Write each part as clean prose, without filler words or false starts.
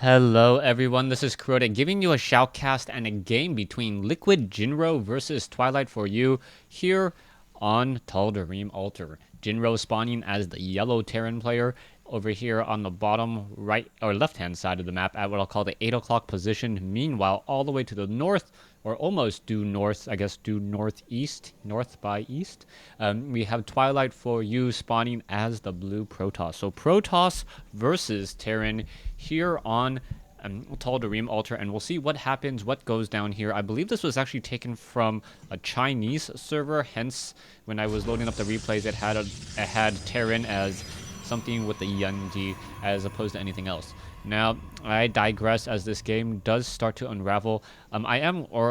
Hello everyone, this is Kuroda giving you a shoutcast and a game between Liquid Jinro versus Twilight for you here on Tal'Darim Altar. Jinro spawning as the yellow Terran player over here on the bottom right or left hand side of the map at what I'll call the 8 o'clock position. Meanwhile, all the way to the north, or almost due north, I guess due northeast, north by east, we have Twilight for you spawning as the blue Protoss. So Protoss versus Terran here on Tal'Darim Altar, and we'll see what happens, what goes down here. I believe this was actually taken from a Chinese server, hence when I was loading up the replays, it had Terran as something with the Yunji as opposed to anything else. Now, I digress as this game does start to unravel.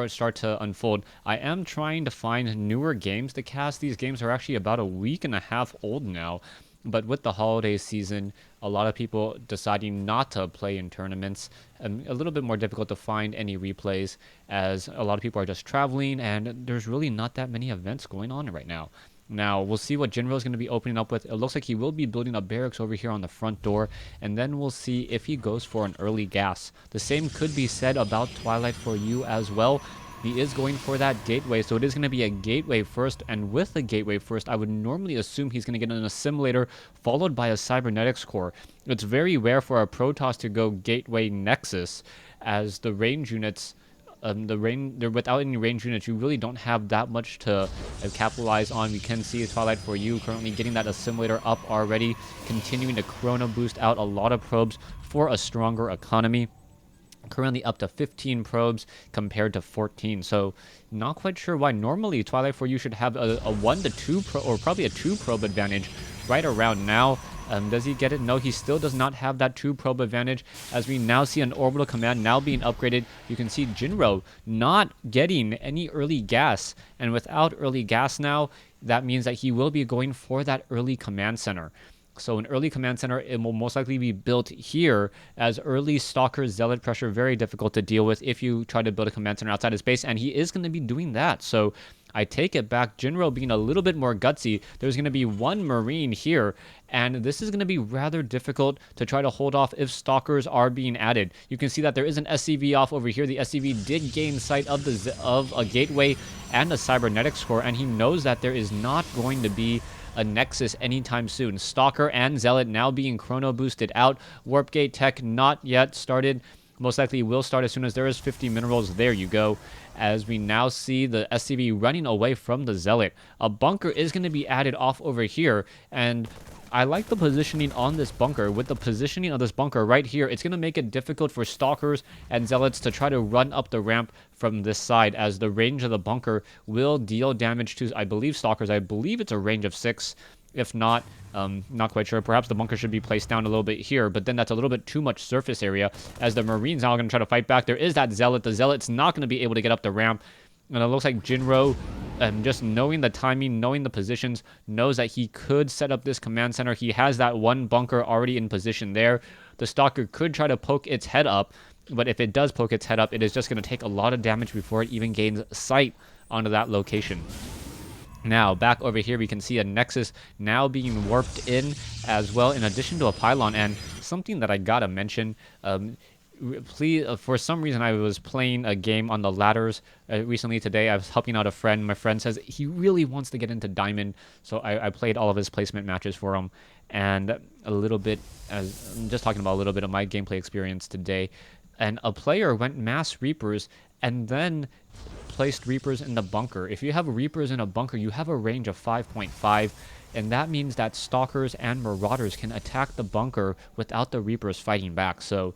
Start to unfold. I am trying to find newer games to cast. These games are actually about a week and a half old now. But with the holiday season, a lot of people deciding not to play in tournaments, a little bit more difficult to find any replays as a lot of people are just traveling and there's really not that many events going on right now. Now, we'll see what Jinro is going to be opening up with. It looks like he will be building a barracks over here on the front door, and then we'll see if he goes for an early gas. The same could be said about Twilight for you as well. He is going for that gateway, so it is going to be a gateway first, and with the gateway first, I would normally assume he's going to get an assimilator followed by a cybernetics core. It's very rare for a Protoss to go gateway nexus, as the range units... without any range units, you really don't have that much to capitalize on. We can see Twilight for you currently getting that assimilator up already, continuing to chrono boost out a lot of probes for a stronger economy. Currently up to 15 probes compared to 14, so not quite sure why. Normally Twilight for you should have a 1 to 2 or probably a 2 probe advantage right around now. Does he get it? No, he still does not have that 2 probe advantage, as we now see an orbital command now being upgraded. You can see Jinro not getting any early gas, and without early gas now, that means that he will be going for that early command center. So an early command center, it will most likely be built here, as early Stalker Zealot pressure very difficult to deal with if you try to build a command center outside his base, and he is going to be doing that. So I take it back, Jinro being a little bit more gutsy. There's going to be one Marine here, and this is going to be rather difficult to try to hold off if Stalkers are being added. You can see that there is an SCV off over here. The SCV did gain sight of a gateway and a cybernetics core, and he knows that there is not going to be a nexus anytime soon. Stalker and Zealot now being chrono boosted out. Warp gate tech not yet started. Most likely will start as soon as there is 50 minerals. There you go. As we now see the SCV running away from the Zealot. A bunker is going to be added off over here, and I like the positioning on this bunker. With the positioning of this bunker right here, it's going to make it difficult for Stalkers and Zealots to try to run up the ramp from this side, as the range of the bunker will deal damage to, I believe, Stalkers. I believe it's a range of 6. If not, not quite sure. Perhaps the bunker should be placed down a little bit here, but then that's a little bit too much surface area, as the Marines now are going to try to fight back. There is that Zealot. The Zealot's not going to be able to get up the ramp, and it looks like Jinro, just knowing the timing, knowing the positions, knows that he could set up this command center. He has that one bunker already in position there. The Stalker could try to poke its head up, but if it does poke its head up, it is just going to take a lot of damage before it even gains sight onto that location. Now, back over here, we can see a Nexus now being warped in as well, in addition to a pylon. And something that I gotta mention, please, for some reason, I was playing a game on the ladders recently today. I was helping out a friend. My friend says he really wants to get into Diamond, so I played all of his placement matches for him. And a little bit, as I'm just talking about a little bit of my gameplay experience today. And a player went mass Reapers and then placed Reapers in the bunker. If you have Reapers in a bunker, you have a range of 5.5, and that means that Stalkers and Marauders can attack the bunker without the Reapers fighting back. So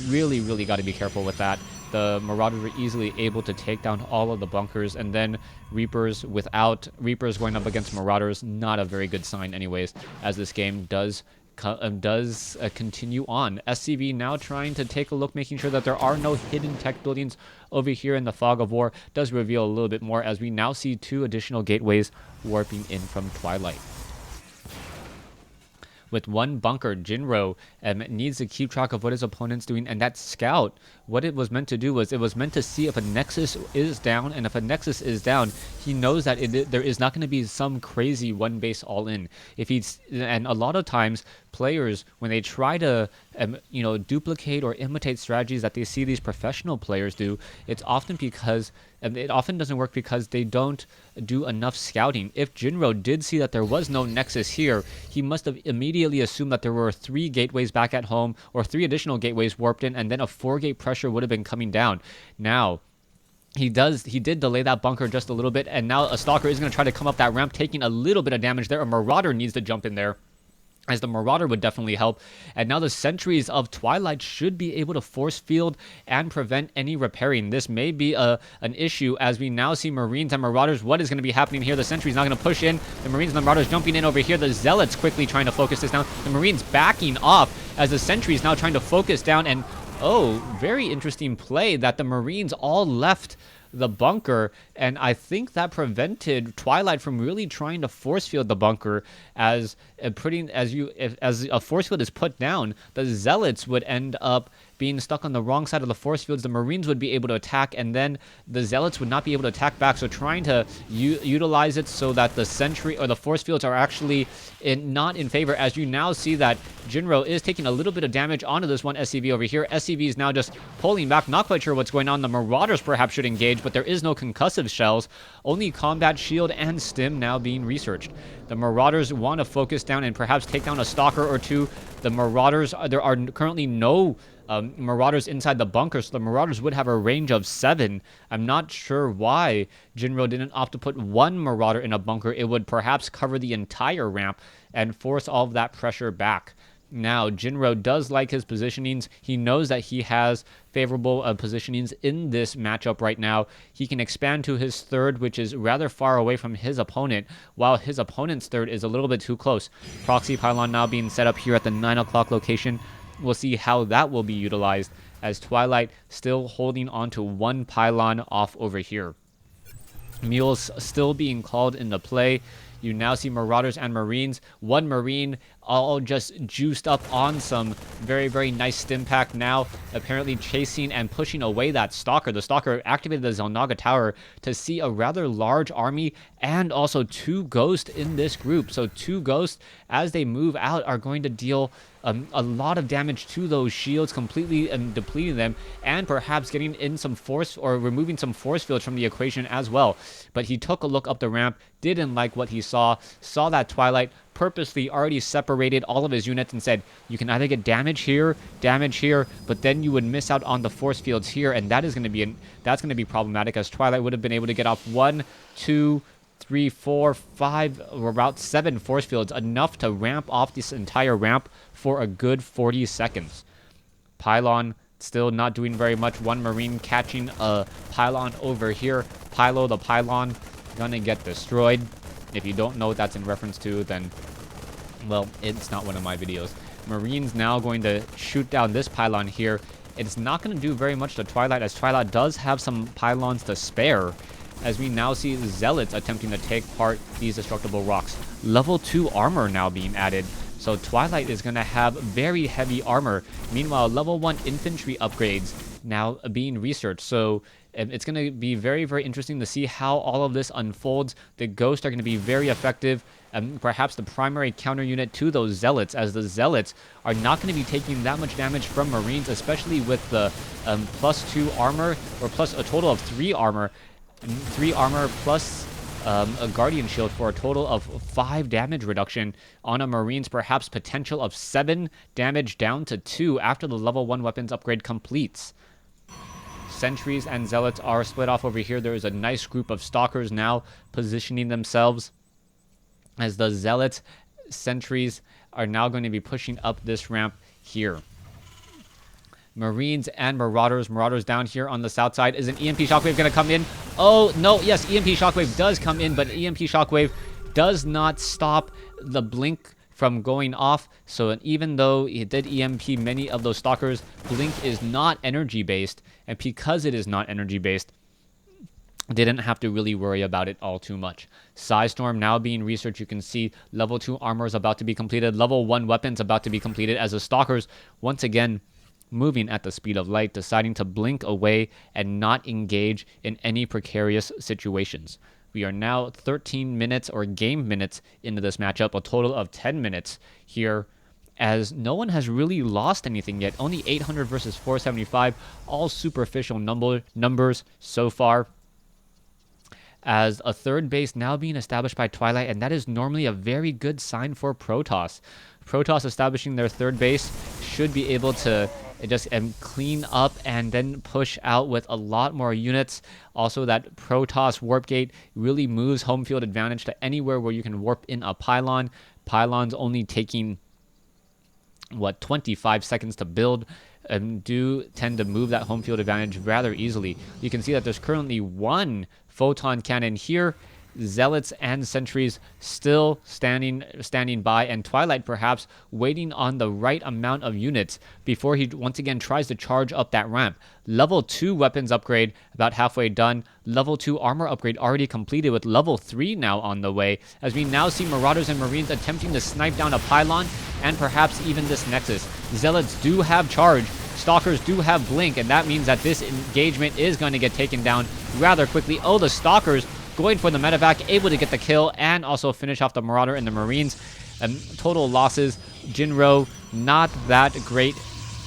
really, really got to be careful with that. The Marauders were easily able to take down all of the bunkers, and then Reapers without Reapers going up against Marauders, not a very good sign anyways, as this game does continue on. SCV now trying to take a look, making sure that there are no hidden tech buildings over here in the fog of war. Does reveal a little bit more, as we now see 2 additional gateways warping in from Twilight. With one bunker, Jinro needs to keep track of what his opponent's doing, and that scout, what it was meant to do was it was meant to see if a nexus is down, and if a nexus is down, he knows that there is not going to be some crazy one base all in. And a lot of times players, when they try to duplicate or imitate strategies that they see these professional players do, it's often because it often doesn't work because they don't do enough scouting. If Jinro did see that there was no nexus here, he must have immediately assumed that there were 3 gateways back at home, or 3 additional gateways warped in, and then a 4-gate pressure would have been coming down. Now, he did delay that bunker just a little bit, and now a Stalker is going to try to come up that ramp, taking a little bit of damage there. A Marauder needs to jump in there, as the Marauder would definitely help. And now the sentries of Twilight should be able to force field and prevent any repairing. This may be an issue, as we now see Marines and Marauders. What is going to be happening here? The sentry's not going to push in. The Marines and the Marauders jumping in over here. The Zealots quickly trying to focus this down. The Marines backing off as the sentry's now trying to focus down. And oh, very interesting play that the Marines all left the bunker, and I think that prevented Twilight from really trying to force field the bunker. As a force field is put down, the Zealots would end up being stuck on the wrong side of the force fields. The Marines would be able to attack, and then the Zealots would not be able to attack back. So trying to utilize it so that the sentry or the force fields are actually not in favor. As you now see that Jinro is taking a little bit of damage onto this one SCV over here. SCV is now just pulling back, not quite sure what's going on. The Marauders perhaps should engage, but there is no concussive shells, only combat shield and stim now being researched. The Marauders want to focus down and perhaps take down a Stalker or two. The Marauders, there are currently no Marauders inside the bunker, so the Marauders would have a range of 7. I'm not sure why Jinro didn't opt to put 1 Marauder in a bunker. It would perhaps cover the entire ramp and force all of that pressure back. Now, Jinro does like his positionings. He knows that he has favorable positionings in this matchup right now. He can expand to his 3rd, which is rather far away from his opponent, while his opponent's 3rd is a little bit too close. Proxy pylon now being set up here at the 9 o'clock location. We'll see how that will be utilized, as Twilight still holding on to 1 pylon off over here. Mules still being called into play. You now see Marauders and Marines. 1 Marine all just juiced up on some very, very nice stim pack, now apparently chasing and pushing away that Stalker. The Stalker activated the Zelnaga Tower to see a rather large army, and also 2 Ghosts in this group. So 2 Ghosts, as they move out, are going to deal a lot of damage to those shields, completely depleting them, and perhaps getting in some force or removing some force fields from the equation as well. But he took a look up the ramp, didn't like what he saw that Twilight purposely already separated all of his units and said, you can either get damage here, but then you would miss out on the force fields here, and that is going to be that's going to be problematic, as Twilight would have been able to get off 1, 2, 3, 4, 5, or about 7 force fields, enough to ramp off this entire ramp for a good 40 seconds. Pylon still not doing very much. 1 Marine catching a pylon over here. Pylo the pylon gonna get destroyed. If you don't know what that's in reference to, then, well, it's not one of my videos. Marines now going to shoot down this pylon here. It's not going to do very much to Twilight, as Twilight does have some pylons to spare, as we now see Zealots attempting to take apart these destructible rocks. Level 2 armor now being added, so Twilight is going to have very heavy armor. Meanwhile, level 1 infantry upgrades now being researched, so it's going to be very, very interesting to see how all of this unfolds. The Ghosts are going to be very effective, and perhaps the primary counter unit to those Zealots, as the Zealots are not going to be taking that much damage from Marines, especially with the +2 armor, or plus a total of 3 armor. 3 armor plus a Guardian Shield for a total of 5 damage reduction on a Marine's perhaps potential of 7 damage down to 2 after the level 1 weapons upgrade completes. Sentries and Zealots are split off over here. There is a nice group of Stalkers now positioning themselves, as the Zealots sentries are now going to be pushing up this ramp here. Marines and Marauders down here on the south side. Is an EMP Shockwave going to come in? Oh, no, yes, EMP Shockwave does come in, but EMP Shockwave does not stop the blink from going off. So even though it did EMP many of those Stalkers, blink is not energy based, and because it is not energy based, didn't have to really worry about it all too much. Psystorm now being researched. You can see level 2 armor is about to be completed, level 1 weapons about to be completed, as the Stalkers once again moving at the speed of light, deciding to blink away and not engage in any precarious situations. We are now 13 minutes or game minutes into this matchup, a total of 10 minutes here, as no one has really lost anything yet. Only 800 versus 475, all superficial numbers so far. As a third base now being established by Twilight, and that is normally a very good sign for Protoss. Protoss establishing their third base should be able to just clean up and then push out with a lot more units. Also, that Protoss warp gate really moves home field advantage to anywhere where you can warp in a pylon. Pylons only taking, 25 seconds to build, and do tend to move that home field advantage rather easily. You can see that there's currently one photon cannon here. Zealots and sentries still standing by, and Twilight perhaps waiting on the right amount of units before he once again tries to charge up that ramp. Level 2 weapons upgrade about halfway done. Level 2 armor upgrade already completed, with level 3 now on the way, as we now see Marauders and Marines attempting to snipe down a pylon and perhaps even this Nexus. Zealots do have charge, Stalkers do have blink, and that means that this engagement is going to get taken down rather quickly. Oh, the Stalkers going for the medevac, able to get the kill and also finish off the Marauder and the Marines. Total losses, Jinro not that great.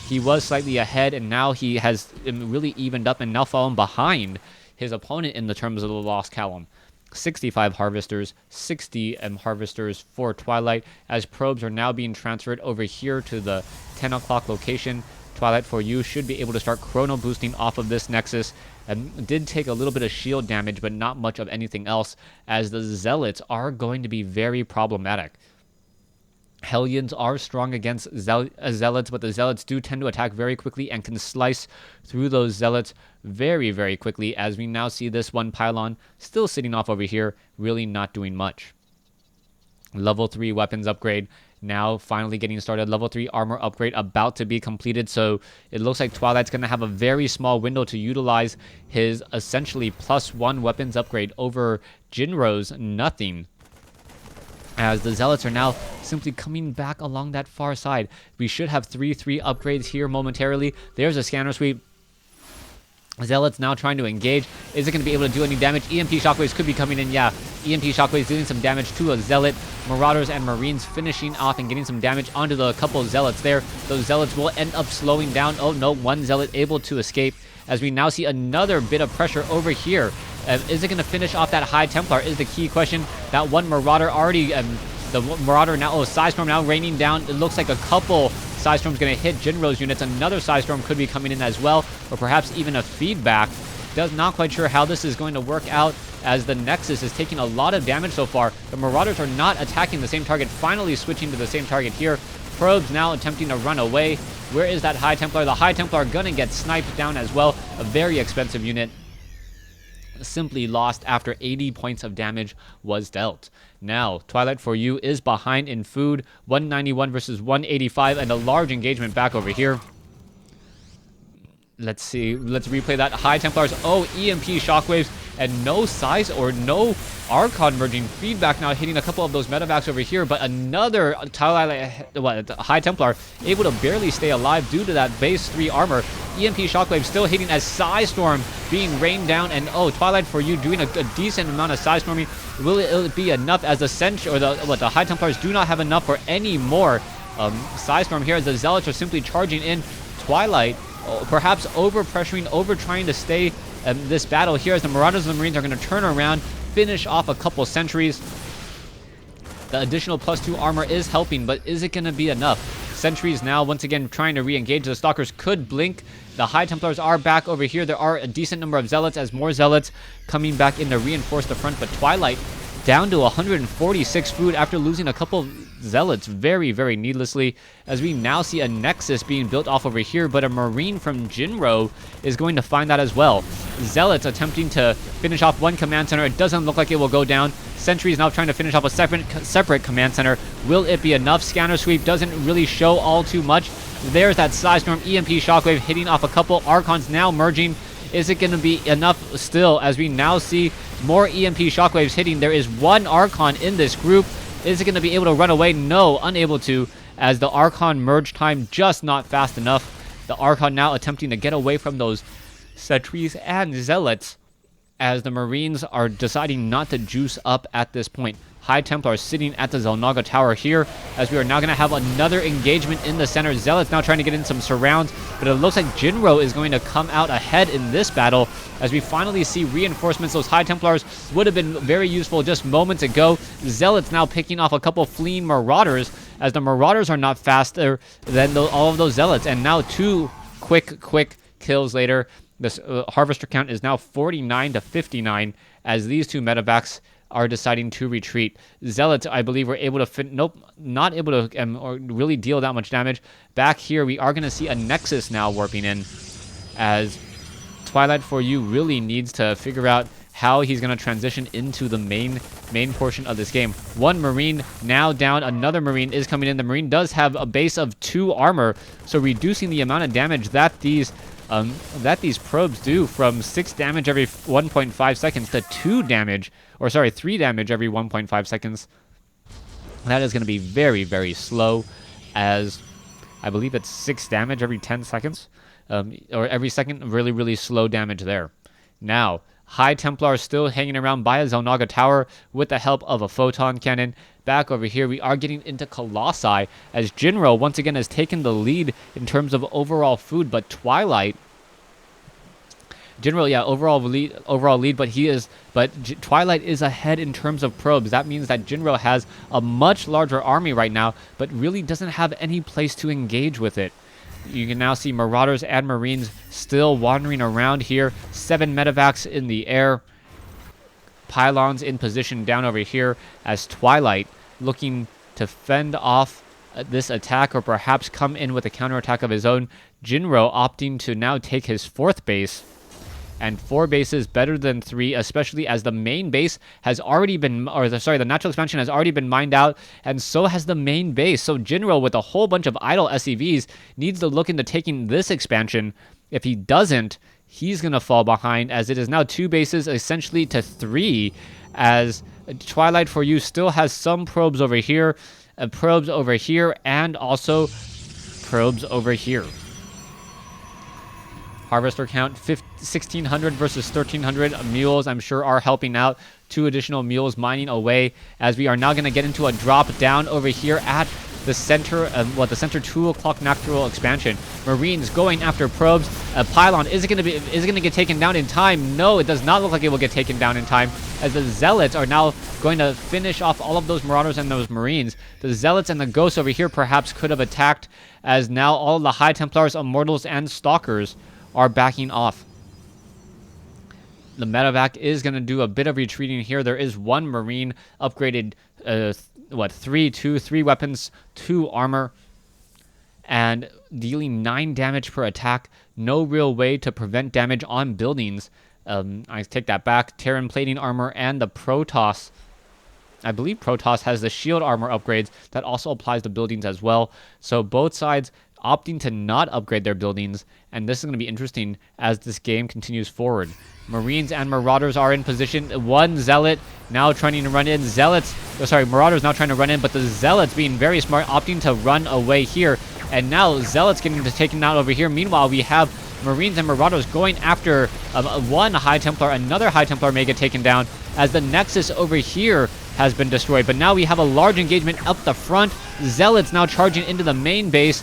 He was slightly ahead, and now he has really evened up and now fallen behind his opponent in the terms of the loss column. 65 harvesters, 60 harvesters for Twilight, as probes are now being transferred over here to the 10 o'clock location. Twilight for you should be able to start chrono boosting off of this Nexus. Did take a little bit of shield damage, but not much of anything else, as the Zealots are going to be very problematic. Hellions are strong against Zealots, but the Zealots do tend to attack very quickly and can slice through those Zealots very, very quickly, as we now see this one pylon still sitting off over here, really not doing much. Level 3 weapons upgrade now finally getting started. Level 3 armor upgrade about to be completed, so it looks like Twilight's going to have a very small window to utilize his essentially +1 weapons upgrade over Jinro's nothing, as the Zealots are now simply coming back along that far side. We should have 3-3 upgrades here momentarily. There's a scanner sweep. Zealots now trying to engage. Is it going to be able to do any damage? EMP shockwaves could be coming in. Yeah, EMP shockwaves doing some damage to a Zealot. Marauders and Marines finishing off and getting some damage onto the couple Zealots there. Those Zealots will end up slowing down. Oh no, one Zealot able to escape, as we now see another bit of pressure over here. Is it going to finish off that High Templar is the key question. That one Marauder already, the Marauder now, Psystorm now raining down. It looks like a couple Psystorm's going to hit Jinro's units. Another Psystorm could be coming in as well, or perhaps even a feedback. Not quite sure how this is going to work out, as the Nexus is taking a lot of damage so far. The Marauders are not attacking the same target, finally switching to the same target here. Probes now attempting to run away. Where is that High Templar? The High Templar going to get sniped down as well. A very expensive unit. Simply lost after 80 points of damage was dealt. Now, Twilight for you is behind in food. 191 versus 185, and a large engagement back over here. Let's see. Let's replay that. High Templars. Oh, EMP shockwaves, and no size or no Archon merging. Feedback now hitting a couple of those medevacs over here, but another High Templar able to barely stay alive due to that base 3 armor. EMP shockwave still hitting, as Psystorm being rained down, and oh, Twilight for you doing a decent amount of Psystorming. Will it be enough, as the the High Templars do not have enough for any more Psystorm here, as the Zealots are simply charging in. Twilight perhaps over-pressuring, over-trying to stay this battle here, as the Marauders and the Marines are going to turn around, finish off a couple sentries. The additional +2 armor is helping, but is it going to be enough? Sentries now once again trying to re-engage. The Stalkers could blink. The High Templars are back over here. There are a decent number of Zealots, as more Zealots coming back in to reinforce the front, but Twilight down to 146 food after losing a couple Zealots very, very needlessly, as we now see a Nexus being built off over here, but a Marine from Jinro is going to find that as well. Zealots attempting to finish off one command center. It doesn't look like it will go down. Sentry is now trying to finish off a separate command center. Will it be enough? Scanner sweep doesn't really show all too much. There's that Psystorm EMP shockwave hitting off a couple. Archons now merging. Is it going to be enough still, as we now see more EMP shockwaves hitting? There is one Archon in this group. Is it going to be able to run away? No, unable to, as the Archon merge time just not fast enough. The Archon now attempting to get away from those sentries and Zealots, as the Marines are deciding not to juice up at this point. High Templar sitting at the Xel'Naga Tower here, as we are now going to have another engagement in the center. Zealots now trying to get in some surrounds, but it looks like Jinro is going to come out ahead in this battle, as we finally see reinforcements. Those High Templars would have been very useful just moments ago. Zealots now picking off a couple fleeing Marauders, as the Marauders are not faster than all of those Zealots, and now two quick kills later. This Harvester count is now 49 to 59, as these two medevacs are deciding to retreat. Zealots, I believe, were able to not able to or really deal that much damage. Back here, we are going to see a Nexus now warping in, as Twilight for You really needs to figure out how he's going to transition into the main portion of this game. One Marine now down, another Marine is coming in. The Marine does have a base of 2 armor, so reducing the amount of damage that these probes do from 6 damage every 1.5 seconds to 3 damage every 1.5 seconds. That is going to be very, very slow, as I believe it's 6 damage every 10 seconds, or every second. Really, really slow damage there. Now, High Templar still hanging around by a Xel'Naga Tower with the help of a Photon Cannon. Back over here, we are getting into Colossi, as Jinro once again has taken the lead in terms of overall food, but Twilight... Jinro, yeah, overall lead, but Twilight is ahead in terms of probes. That means that Jinro has a much larger army right now, but really doesn't have any place to engage with it. You can now see Marauders and Marines still wandering around here. 7 medevacs in the air. Pylons in position down over here, as Twilight looking to fend off this attack, or perhaps come in with a counterattack of his own. Jinro opting to now take his 4th base. And 4 bases better than 3, especially as the main base has already been, the natural expansion has already been mined out, and so has the main base. So Jinro, with a whole bunch of idle SCVs, needs to look into taking this expansion. If he doesn't, he's going to fall behind, as it is now 2 bases essentially to 3, as Twilight for You still has some probes over here, and also probes over here. Harvester count 1,600 versus 1,300 mules, I'm sure, are helping out. 2 additional mules mining away, as we are now going to get into a drop down over here at the center of the center 2 o'clock natural expansion. Marines going after probes. A pylon is it going to get taken down in time? No, it does not look like it will get taken down in time, as the Zealots are now going to finish off all of those Marauders and those Marines. The Zealots and the Ghosts over here perhaps could have attacked, as now all the High Templars, Immortals, and Stalkers are backing off. The medevac is going to do a bit of retreating here. There is 1 Marine upgraded, 3 weapons, 2 armor, and dealing 9 damage per attack. No real way to prevent damage on buildings. I take that back. Terran plating armor and the Protoss. I believe Protoss has the shield armor upgrades. That also applies to buildings as well. So both sides opting to not upgrade their buildings, and this is going to be interesting as this game continues forward. Marines and Marauders are in position. 1 Zealot now trying to run in. Marauders now trying to run in, but the Zealots being very smart, opting to run away here, and now Zealots getting taken out over here. Meanwhile, we have Marines and Marauders going after 1 High Templar. Another High Templar may get taken down, as the Nexus over here has been destroyed. But now we have a large engagement up the front. Zealots now charging into the main base.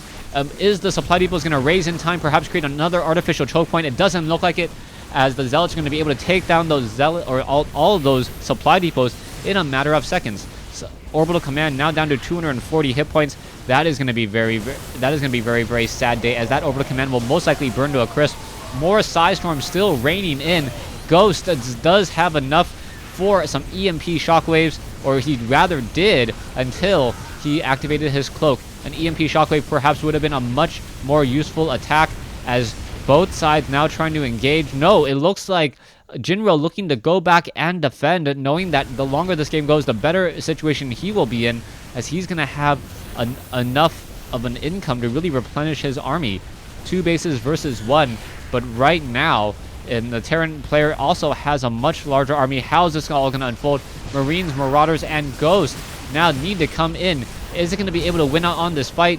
Is the supply depot going to raise in time, perhaps create another artificial choke point? It doesn't look like it, as the Zealots are going to be able to take down those all of those supply depots in a matter of seconds. So, Orbital Command now down to 240 hit points. That is going to be very, very sad day, as that Orbital Command will most likely burn to a crisp. More Psystorm still raining in. Ghost does have enough for some EMP shockwaves, or he rather did, until he activated his cloak. An EMP shockwave perhaps would have been a much more useful attack, as both sides now trying to engage. No, it looks like Jinro looking to go back and defend, knowing that the longer this game goes, the better situation he will be in, as he's going to have enough of an income to really replenish his army. 2 bases versus 1, but right now, and the Terran player also has a much larger army. How is this all going to unfold? Marines, Marauders, and Ghosts now need to come in. Is it going to be able to win out on this fight?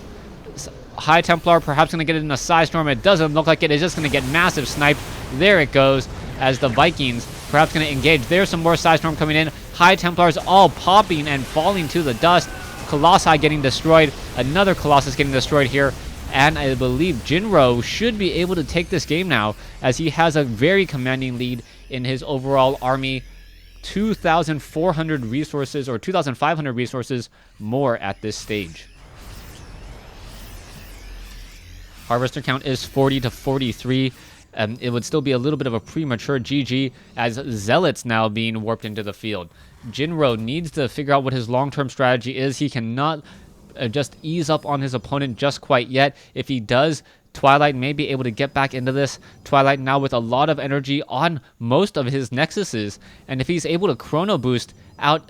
High Templar perhaps going to get it in a Psystorm. It doesn't look like it. It's just going to get massive sniped. There it goes, as the Vikings perhaps going to engage. There's some more Psystorm coming in. High Templars all popping and falling to the dust. Colossi getting destroyed. Another Colossus getting destroyed here. And I believe Jinro should be able to take this game now, as he has a very commanding lead in his overall army. 2,400 resources, or 2,500 resources more at this stage. Harvester count is 40 to 43. It would still be a little bit of a premature GG, as Zealots now being warped into the field. Jinro needs to figure out what his long-term strategy is. He cannot just ease up on his opponent just quite yet. If he does, Twilight may be able to get back into this. Twilight now with a lot of energy on most of his nexuses, and if he's able to chrono boost out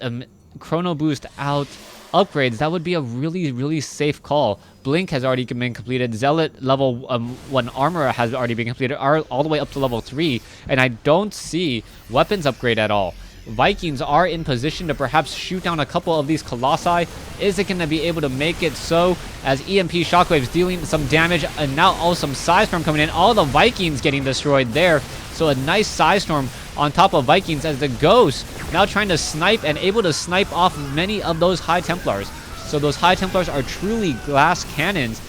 upgrades, that would be a really safe call. Blink has already been completed. Zealot level 1 armor has already been completed, all the way up to level 3, and I don't see weapons upgrade at all. Vikings are in position to perhaps shoot down a couple of these Colossi. Is it going to be able to make it so, as EMP Shockwaves dealing some damage, and now also some Psystorm coming in. All the Vikings getting destroyed there. So a nice Psystorm on top of Vikings, as the Ghost now trying to snipe and able to snipe off many of those High Templars. So those High Templars are truly glass cannons,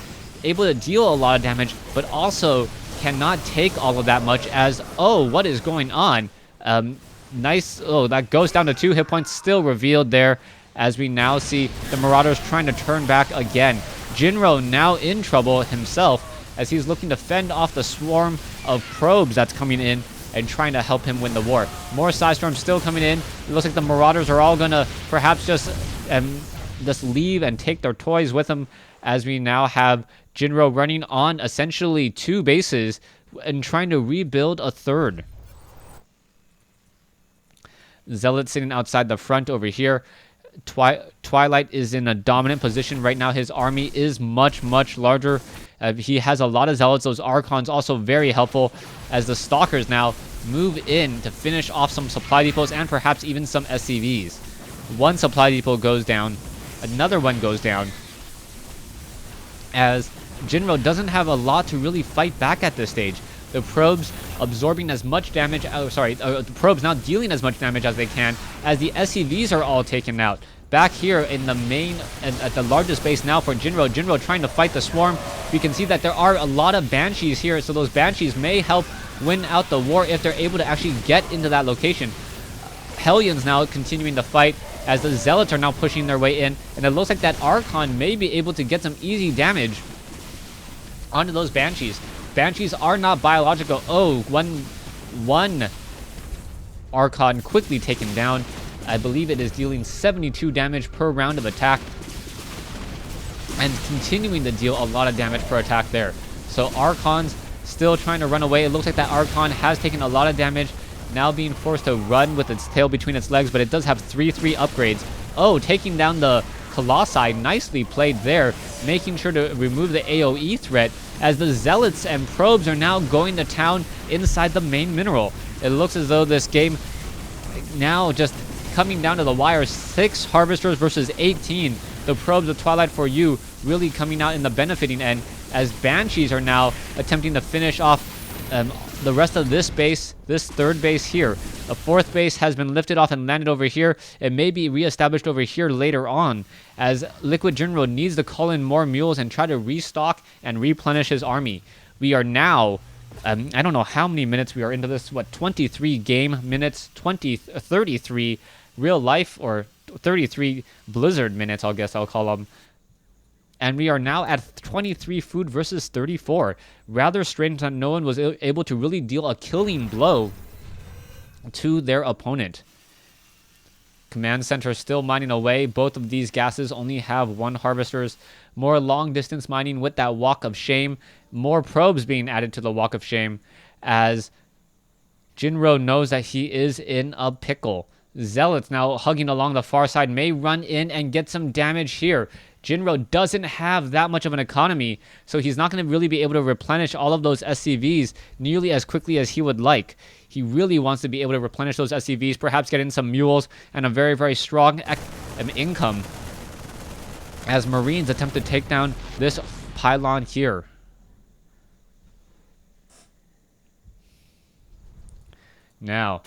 able to deal a lot of damage, but also cannot take all of that much, as, oh, what is going on? Nice. Oh, that goes down to 2 hit points, still revealed there, as we now see the Marauders trying to turn back again. Jinro now in trouble himself, as he's looking to fend off the swarm of probes that's coming in and trying to help him win the war. More Psystorms still coming in. It looks like the Marauders are all gonna perhaps just leave and take their toys with them, as we now have Jinro running on essentially 2 bases and trying to rebuild a third. Zealot sitting outside the front over here. Twilight is in a dominant position right now. His army is much larger. He has a lot of Zealots. Those Archons also very helpful, as the Stalkers now move in to finish off some supply depots and perhaps even some SCVs. One supply depot goes down. Another one goes down, as Jinro doesn't have a lot to really fight back at this stage. The probes absorbing as much damage, the probes now dealing as much damage as they can, as the SCVs are all taken out. Back here in the main, at the largest base now for Jinro trying to fight the swarm. We can see that there are a lot of Banshees here, so those Banshees may help win out the war if they're able to actually get into that location. Hellions now continuing to fight, as the Zealots are now pushing their way in, and it looks like that Archon may be able to get some easy damage onto those Banshees. Banshees are not biological. Oh, one Archon quickly taken down. I believe it is dealing 72 damage per round of attack, and continuing to deal a lot of damage per attack there. So Archon's still trying to run away. It looks like that Archon has taken a lot of damage, now being forced to run with its tail between its legs, but it does have 3/3 upgrades. Oh, taking down the Colossi, nicely played there, making sure to remove the AoE threat, as the Zealots and Probes are now going to town inside the main mineral. It looks as though this game now just coming down to the wire. 6 Harvesters versus 18. The Probes of Twilight for you really coming out in the benefiting end, as Banshees are now attempting to finish off the rest of this base, this third base here. A 4th base has been lifted off and landed over here. It may be reestablished over here later on, as Liquid Jinro needs to call in more mules and try to restock and replenish his army. We are now, I don't know how many minutes we are into this, 23 game minutes, 33 real life, or 33 Blizzard minutes, I guess I'll call them. And we are now at 23 food versus 34. Rather strange that no one was able to really deal a killing blow to their opponent. Command center still mining away. Both of these gases only have 1 harvesters. More long distance mining with that walk of shame. More probes being added to the walk of shame, as Jinro knows that he is in a pickle. Zealots now hugging along the far side may run in and get some damage here. Jinro doesn't have that much of an economy, so he's not going to really be able to replenish all of those SCVs nearly as quickly as he would like. He really wants to be able to replenish those SCVs, perhaps get in some mules and a very strong income, as Marines attempt to take down this pylon here. Now,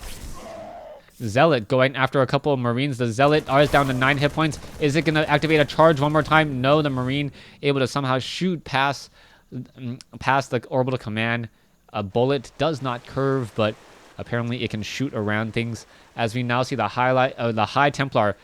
Zealot going after a couple of Marines. The Zealot is down to 9 hit points. Is it going to activate a charge one more time? No, the Marine able to somehow shoot past the orbital command. A bullet does not curve, but apparently it can shoot around things. As we now see the High Templar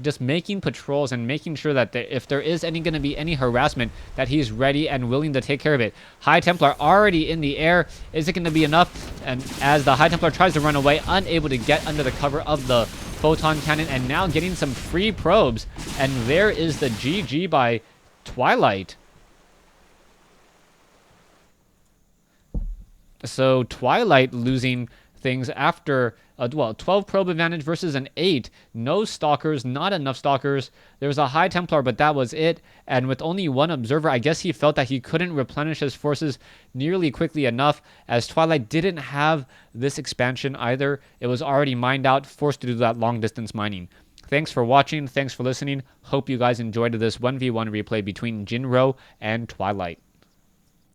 just making patrols and making sure that if there is going to be any harassment, that he's ready and willing to take care of it. High Templar already in the air. Is it going to be enough? And as the High Templar tries to run away, unable to get under the cover of the photon cannon, and now getting some free probes. And there is the GG by Twilight. So Twilight losing things after 12 probe advantage versus an 8. No stalkers, not enough stalkers. There was a High Templar, but that was it. And with only one observer, I guess he felt that he couldn't replenish his forces nearly quickly enough, as Twilight didn't have this expansion either. It was already mined out, forced to do that long distance mining. Thanks for watching. Thanks for listening. Hope you guys enjoyed this 1v1 replay between Jinro and Twilight.